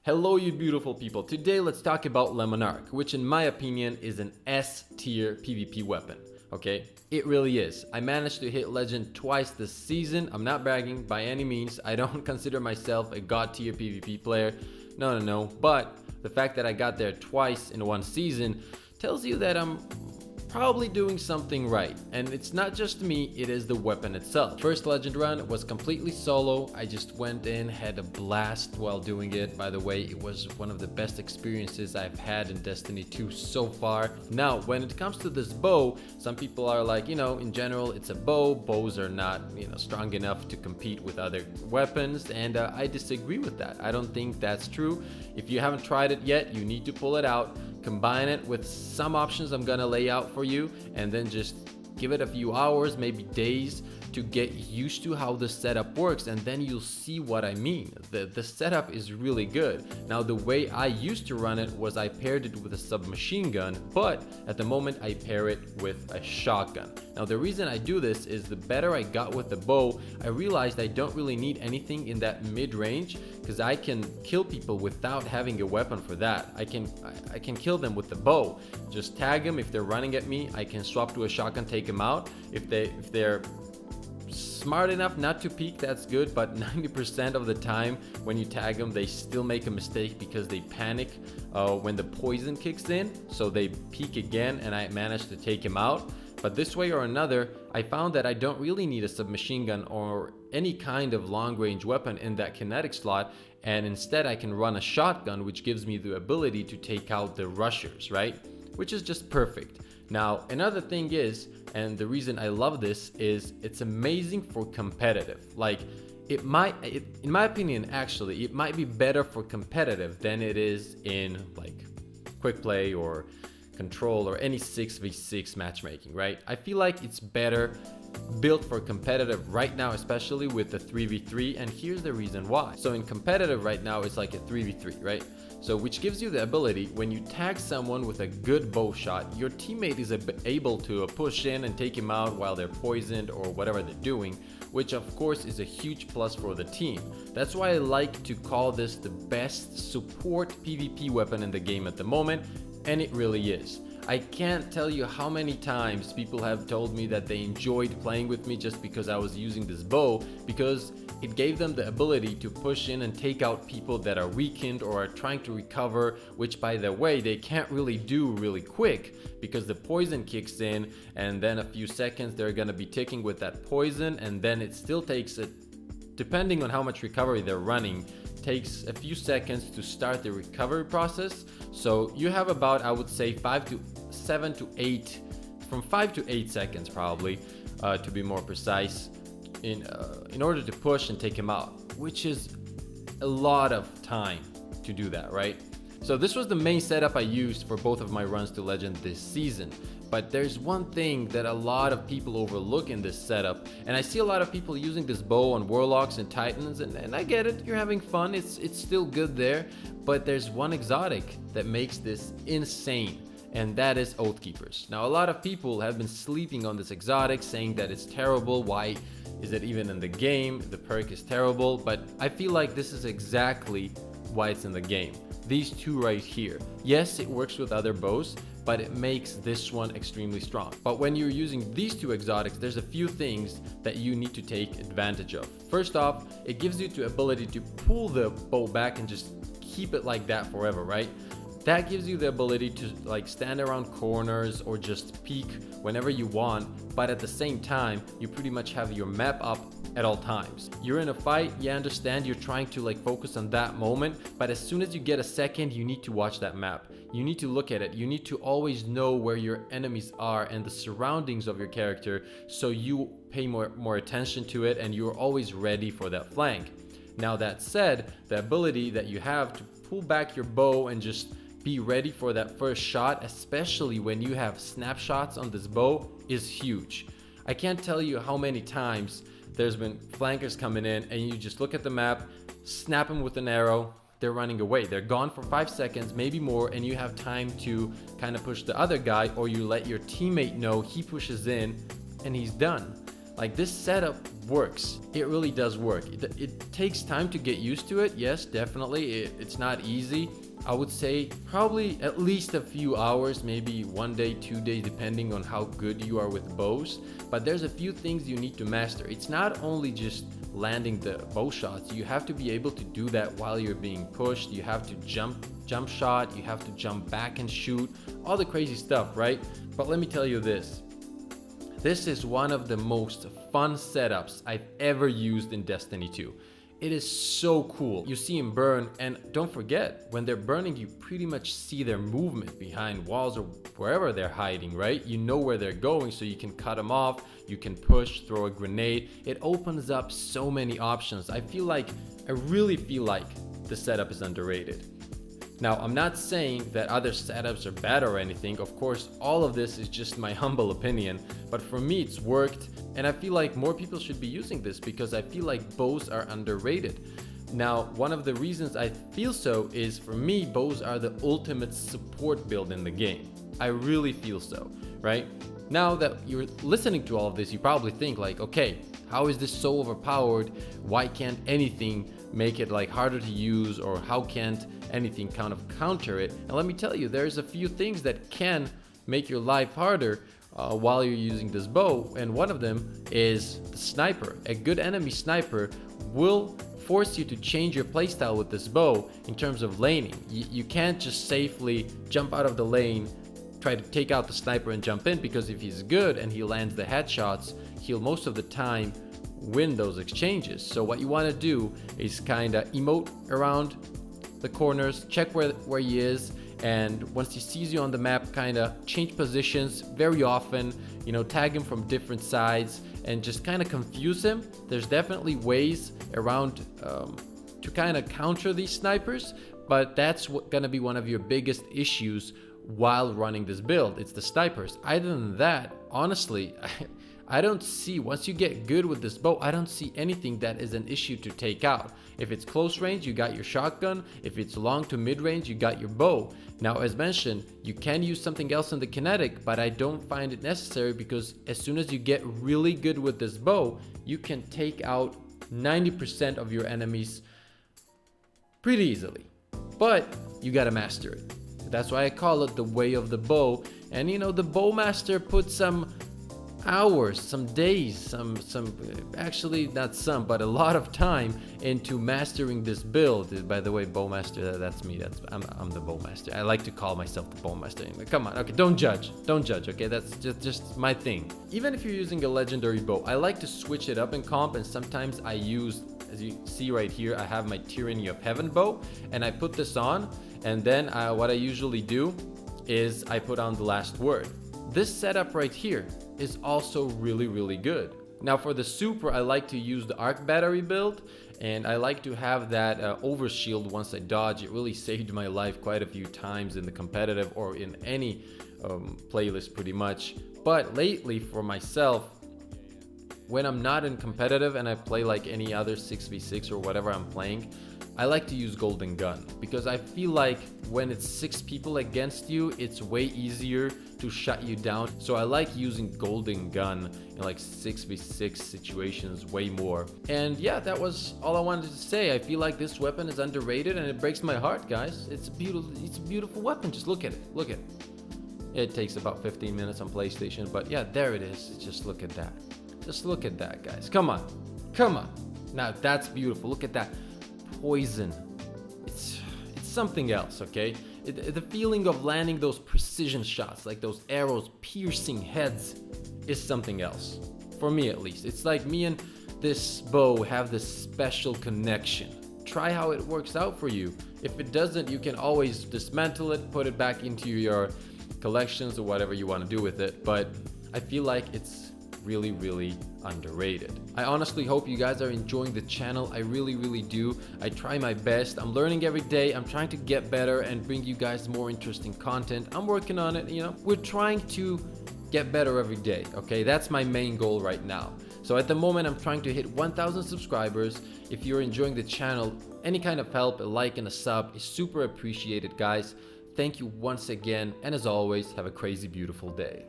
Hello you beautiful people, today let's talk about Le Monarque, which in my opinion is an S tier PvP weapon, okay? It really is. I managed to hit legend twice this season. I'm not bragging by any means. I don't consider myself a god tier PvP player, no, but the fact that I got there twice in one season tells you that I'm probably doing something right. And it's not just me, it is the weapon itself. First legend run was completely solo. I just went in, had a blast while doing it. By the way, it was one of the best experiences I've had in Destiny 2 so far. Now, when it comes to this bow, some people are like, in general, it's a bow. Bows are not, strong enough to compete with other weapons. And I disagree with that. I don't think that's true. If you haven't tried it yet, you need to pull it out. Combine it with some options I'm gonna lay out for you, and then just give it a few hours, maybe days, to get used to how the setup works, and then you'll see what I mean. The setup is really good. Now, the way I used to run it was I paired it with a submachine gun, but at the moment I pair it with a shotgun. Now, the reason I do this is the better I got with the bow, I realized I don't really need anything in that mid-range, because I can kill people without having a weapon for that. I can kill them with the bow. Just tag them. If they're running at me, I can swap to a shotgun, take them out. If they're smart enough not to peek, that's good, but 90% of the time when you tag them, they still make a mistake because they panic when the poison kicks in, so they peek again, and I managed to take him out. But this way or another, I found that I don't really need a submachine gun or any kind of long-range weapon in that kinetic slot, and instead I can run a shotgun, which gives me the ability to take out the rushers, right? Which is just perfect. Now, another thing is, and the reason I love this is it's amazing for competitive. Like, in my opinion, actually, it might be better for competitive than it is in like quick play or control or any 6v6 matchmaking, right? I feel like it's better built for competitive right now, especially with the 3v3, and here's the reason why. So in competitive right now, it's like a 3v3, right? So which gives you the ability, when you tag someone with a good bow shot, your teammate is able to push in and take him out while they're poisoned or whatever they're doing, which of course is a huge plus for the team. That's why I like to call this the best support PvP weapon in the game at the moment, and it really is. I can't tell you how many times people have told me that they enjoyed playing with me just because I was using this bow, because it gave them the ability to push in and take out people that are weakened or are trying to recover, which by the way, they can't really do really quick because the poison kicks in, and then a few seconds they're gonna be ticking with that poison, and then it still takes depending on how much recovery they're running, takes a few seconds to start the recovery process. So you have about, I would say, 5 to 8 seconds probably, to be more precise, in order to push and take him out, which is a lot of time to do that, right? So this was the main setup I used for both of my runs to legend this season. But there's one thing that a lot of people overlook in this setup, and I see a lot of people using this bow on Warlocks and Titans, and I get it, you're having fun, it's still good there, but there's one exotic that makes this insane, and that is Oathkeepers. Now, a lot of people have been sleeping on this exotic, saying that it's terrible, why is it even in the game, the perk is terrible, but I feel like this is exactly why it's in the game. These two right here. Yes, it works with other bows, but it makes this one extremely strong. But when you're using these two exotics, there's a few things that you need to take advantage of. First off, it gives you the ability to pull the bow back and just keep it like that forever, right? That gives you the ability to like stand around corners or just peek whenever you want, but at the same time, you pretty much have your map up at all times. You're in a fight, you understand you're trying to like focus on that moment, but as soon as you get a second, you need to watch that map. You need to look at it. You need to always know where your enemies are and the surroundings of your character, so you pay more attention to it and you're always ready for that flank. Now, that said, the ability that you have to pull back your bow and just be ready for that first shot, especially when you have snapshots on this bow, is huge. I can't tell you how many times there's been flankers coming in and you just look at the map, snap them with an arrow, they're running away. They're gone for 5 seconds, maybe more, and you have time to kind of push the other guy, or you let your teammate know, he pushes in and he's done. Like, this setup works. It really does work. It takes time to get used to it. Yes, definitely. It's not easy. I would say probably at least a few hours, maybe 1 day, 2 days, depending on how good you are with bows. But there's a few things you need to master. It's not only just landing the bow shots. You have to be able to do that while you're being pushed. You have to jump shot. You have to jump back and shoot. All the crazy stuff, right? But let me tell you this. This is one of the most fun setups I've ever used in Destiny 2. It is so cool. You see them burn, and don't forget, when they're burning, you pretty much see their movement behind walls or wherever they're hiding, right? You know where they're going, so you can cut them off, you can push, throw a grenade. It opens up so many options. I really feel like the setup is underrated. Now, I'm not saying that other setups are bad or anything. Of course, all of this is just my humble opinion, but for me it's worked, and I feel like more people should be using this because I feel like bows are underrated. Now, one of the reasons I feel so is, for me, bows are the ultimate support build in the game. I really feel so, right? Now that you're listening to all of this, you probably think like, okay, how is this so overpowered? Why can't anything make it like harder to use, or how can't anything kind of counter it? And let me tell you, there's a few things that can make your life harder while you're using this bow, and one of them is the sniper. A good enemy sniper will force you to change your playstyle with this bow in terms of laning. You can't just safely jump out of the lane, try to take out the sniper and jump in, because if he's good and he lands the headshots, he'll most of the time win those exchanges. So what you want to do is kind of emote around the corners, check where he is, and once he sees you on the map, kind of change positions very often, you know, tag him from different sides and just kind of confuse him. There's definitely ways around to kind of counter these snipers, but that's gonna be one of your biggest issues while running this build. It's the snipers. Other than that, honestly, I don't see, once you get good with this bow, I don't see anything that is an issue to take out. If it's close range, you got your shotgun. If it's long to mid range, you got your bow. Now, as mentioned, you can use something else in the kinetic, but I don't find it necessary, because as soon as you get really good with this bow, you can take out 90% of your enemies pretty easily. But you gotta master it. That's why I call it the way of the bow. And you know, the bowmaster put some hours, some days, some actually not some, but a lot of time into mastering this build. By the way, bowmaster, that's me. I'm the bowmaster. I like to call myself the bowmaster. Anyway, come on, okay, don't judge, okay? That's just my thing. Even if you're using a legendary bow, I like to switch it up in comp, and sometimes I use, as you see right here, I have my Tyranny of Heaven bow, and I put this on, and then what I usually do is I put on the last word. This setup right here is also really good. Now, for the super, I like to use the arc battery build, and I like to have that overshield once I dodge. It really saved my life quite a few times in the competitive or in any playlist pretty much. But lately, for myself, when I'm not in competitive and I play like any other 6v6 or whatever I'm playing, I like to use Golden Gun, because I feel like when it's 6 people against you, it's way easier to shut you down. So I like using Golden Gun in like 6v6 situations way more. And yeah, that was all I wanted to say. I feel like this weapon is underrated, and it breaks my heart, guys. It's a beautiful weapon. Just look at it. It takes about 15 minutes on PlayStation, but yeah, there it is. Just look at that. Just look at that, guys. Come on. Now that's beautiful. Look at that. Poison. It's something else, okay? The feeling of landing those precision shots, like those arrows piercing heads, is something else. For me, at least. It's like me and this bow have this special connection. Try how it works out for you. If it doesn't, you can always dismantle it, put it back into your collections or whatever you want to do with it. But I feel like it's really underrated. I honestly hope you guys are enjoying the channel. I really do. I try my best. I'm learning every day. I'm trying to get better and bring you guys more interesting content. I'm working on it, you know. We're trying to get better every day, okay? That's my main goal right now. So at the moment, I'm trying to hit 1,000 subscribers. If you're enjoying the channel, any kind of help, a like and a sub is super appreciated, guys. Thank you once again, and as always, have a crazy beautiful day.